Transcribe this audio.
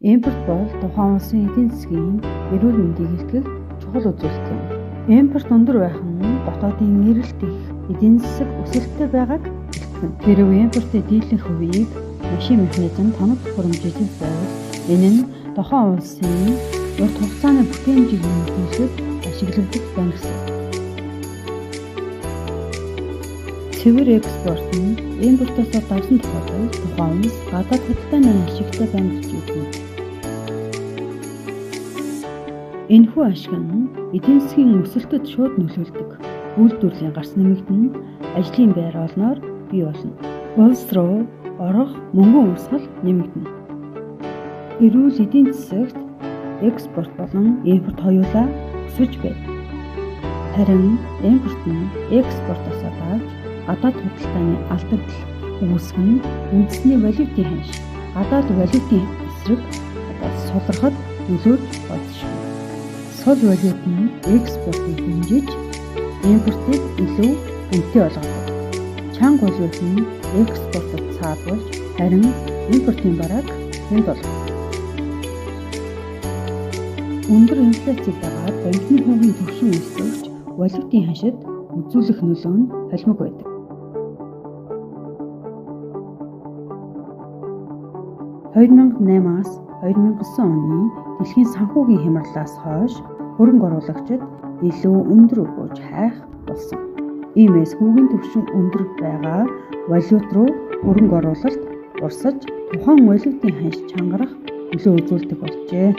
Импорт бол тухайн улсын эдийн засгийн эрүүл мэндийг илтгэх чухал үзүүлэлт юм. Импорт өндөр байх нь дотоодын эрэлт их эдийн засаг өсөлттэй байгааг илтгэн. Тэрв импортын дийлэнх хувийг машин механизм тоног төхөөрөмжөд байвал энэ нь тухайн улсын урт хугацааны бүтээмжийг нэмэгдүүлэхэд ашиглагдах байна гэсэн. Цэвэр экспорт нь импортоос давсан тохиолдолд тухайн улс гадаад худалдааны ашигтай байна гэж үздэг. Энэхүү ашиг нь эдийн засгийн өсөлтөд шууд нөлөөлдөг. Үйлдвэрлэлийн гарц нэмэгдэн ажлын байр олноор бий болно. Улс руу орох мөнгөн урсгал нэмэгдэнэ. Эрүүл эдийн засагт экспорт болон импорт хоёулаа өсөж байна. Харин импорт нь экспортоос давж гадаад худалдааны алдагдал үүсгэн үндэсний валютын ханш гадаад валютын эсрэг сулрахад нөлөөж болжээ. Сул валют нь экспортыг хэмжиж импортыг илүү үнэтэй болгодог. Чанга валют нь экспортод цаадуулж харин импортын барааг хүнд болгодог. Өндөр инфляцийг дагаад банкны хувийн түвшин өсөвч валютын ханшид үзүүлэх нөлөө нь холимог байдаг. 2008-аас 2009 оны дэлхийн санхүүгийн хямралаас хойш хөрөнгө оруулагчид илүү өндөр өгөөж хайх болсон. Иймээс хүүгийн түвшин өндөр байгаа валют руу хөрөнгө оруулалт урсаж тухайн валютын ханш чангарах нөлөө үзүүлдэг болжээ.